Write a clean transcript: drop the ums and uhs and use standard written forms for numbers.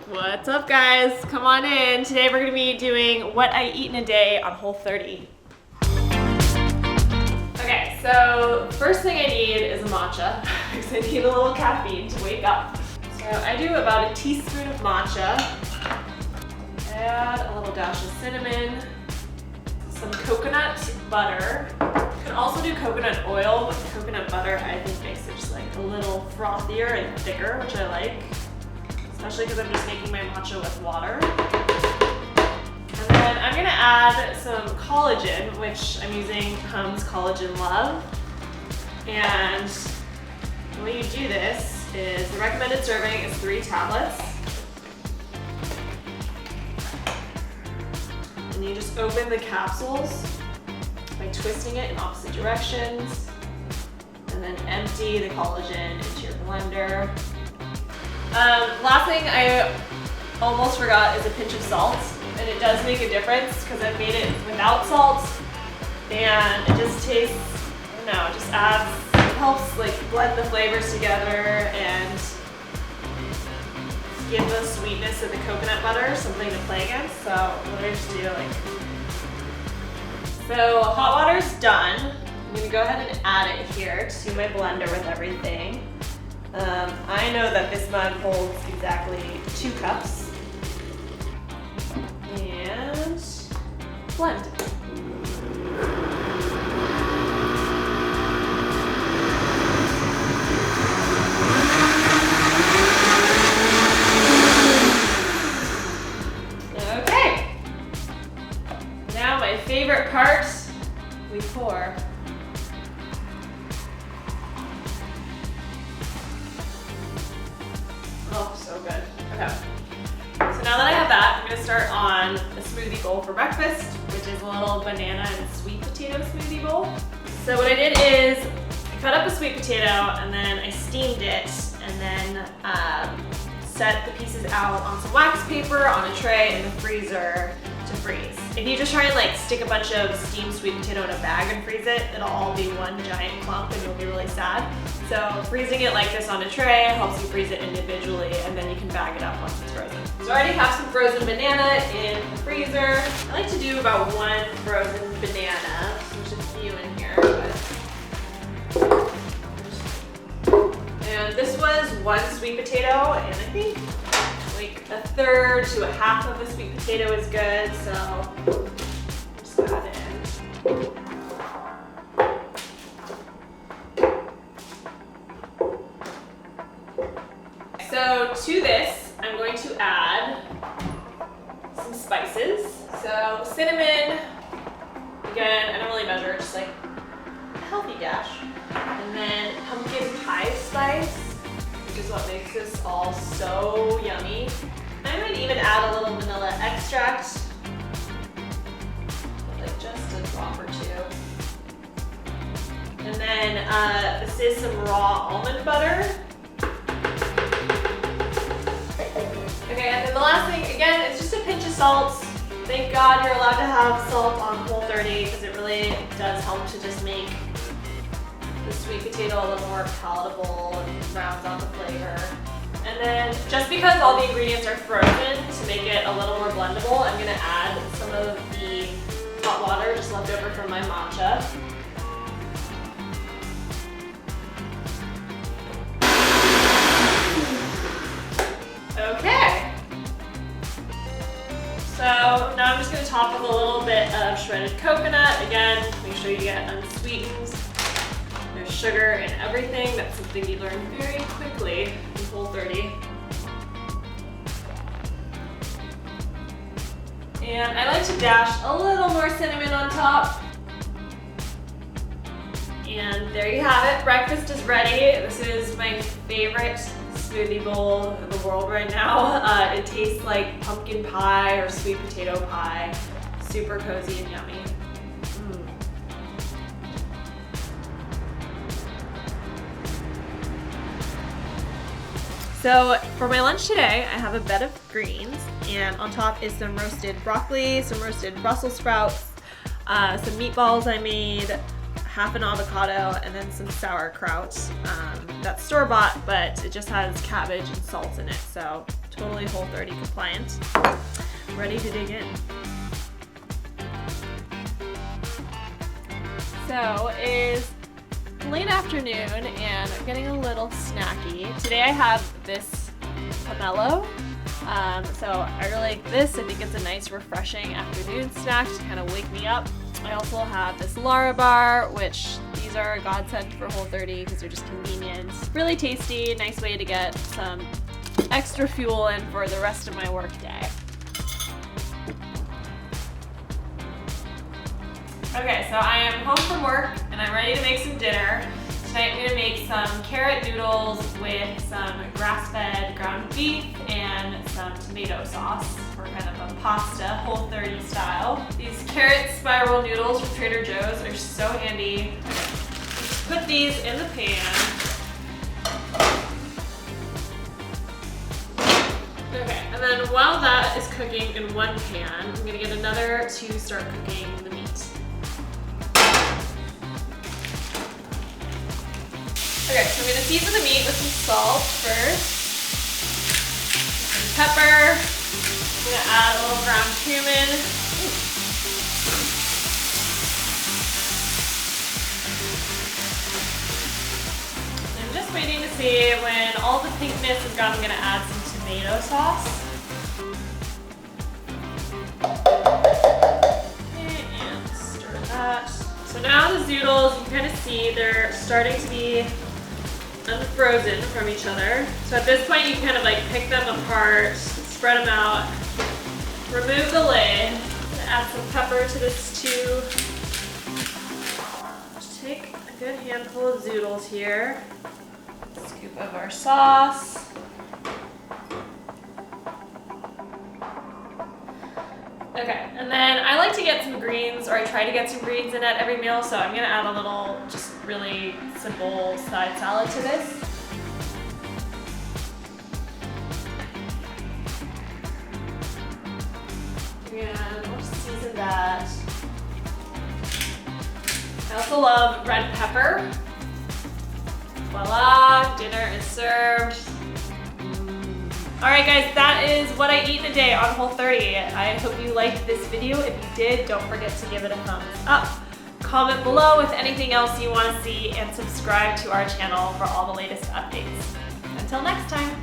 What's up, guys? Come on in. Today we're gonna be doing what I eat in a day on Whole30. Okay, so first thing I need is a matcha because I need a little caffeine to wake up. So I do about a teaspoon of matcha, add a little dash of cinnamon, some coconut butter. You can also do coconut oil, but coconut butter I think makes it just like a little frothier and thicker, which I like. Especially because I'm just making my matcha with water. And then I'm gonna add some collagen, which I'm using Humm's Collagen Love. And the way you do this is the recommended serving is 3 tablets. And you just open the capsules by twisting it in opposite directions. And then empty the collagen into your blender. Last thing I almost forgot is a pinch of salt, and it does make a difference because I've made it without salt, and it just tastes, I don't know, it just adds, it helps like blend the flavors together and give the sweetness of the coconut butter something to play against. So what I just do, so hot water's done. I'm gonna go ahead and add it here to my blender with everything. I know that this mug holds exactly 2 cups. And blend. Okay. Now my favorite part, we pour. Oh, so good. Okay. So now that I have that, I'm gonna start on a smoothie bowl for breakfast, which is a little banana and sweet potato smoothie bowl. So what I did is I cut up a sweet potato and then I steamed it and then set the pieces out on some wax paper on a tray in the freezer to freeze. If you just try and like stick a bunch of steamed sweet potato in a bag and freeze it, it'll all be one giant clump and you'll be really sad. So freezing it like this on a tray helps you freeze it individually, and then you can bag it up once it's frozen. So I already have some frozen banana in the freezer. I like to do about 1 frozen banana. There's a few in here, and this was 1 sweet potato, and I think like 1/3 to 1/2 of the sweet potato is good, so just add it in. So to this, I'm going to add some spices. So cinnamon, again, I don't really measure, just like a healthy dash. And then pumpkin pie spice, which is what makes this all so yummy. I might even add a little vanilla extract, like just a drop or 2. And then this is some raw almond butter. Okay, and then the last thing, again, it's just a pinch of salt. Thank God you're allowed to have salt on Whole30 because it really does help to just make the sweet potato a little more palatable and rounds out the flavor. And then just because all the ingredients are frozen, to make it a little more blendable, I'm gonna add some of the hot water just left over from my matcha. Okay. So now I'm just gonna top with a little bit of shredded coconut. Again, make sure you get unsweetened. There's sugar in everything. That's something you learn very quickly in Whole30. And I like to dash a little more cinnamon on top. And there you have it. Breakfast is ready. This is my favorite smoothie bowl in the world right now. It tastes like pumpkin pie or sweet potato pie. Super cozy and yummy. So for my lunch today, I have a bed of greens, and on top is some roasted broccoli, some roasted Brussels sprouts, some meatballs I made, half an avocado, and then some sauerkraut. That's store-bought, but it just has cabbage and salt in it, so totally Whole30 compliant. Ready to dig in. So it is late afternoon and I'm getting a little snacky. Today I have this pomelo. So I really like this. I think it's a nice refreshing afternoon snack to kind of wake me up. I also have this Lara bar, which these are a godsend for Whole30 because they're just convenient. Really tasty, nice way to get some extra fuel in for the rest of my work day. Okay, so I am home from work and I'm ready to make some dinner. Tonight I'm gonna make some carrot noodles with some grass-fed ground beef and some tomato sauce for kind of a pasta, Whole30 style. These carrot spiral noodles from Trader Joe's are so handy. Just put these in the pan. Okay, and then while that is cooking in one pan, I'm gonna get another to start cooking the meat. Okay, so I'm gonna season the meat with some salt first, some pepper. I'm gonna add a little ground cumin. I'm just waiting to see when all the pinkness is gone, I'm gonna add some tomato sauce. Okay, and stir that. So now the zoodles, you can kind of see they're starting to be unfrozen from each other. So at this point you can kind of like pick them apart, spread them out, remove the lid, add some pepper to this stew. Just take a good handful of zoodles here, scoop of our sauce. Okay, and then I like to get some greens, or I try to get some greens in at every meal, so I'm gonna add a little, just really simple side salad to this. And we'll just season that. I also love red pepper. Voila, dinner is served. Alright guys, that is what I eat in a day on Whole30. I hope you liked this video. If you did, don't forget to give it a thumbs up. Comment below with anything else you want to see and subscribe to our channel for all the latest updates. Until next time.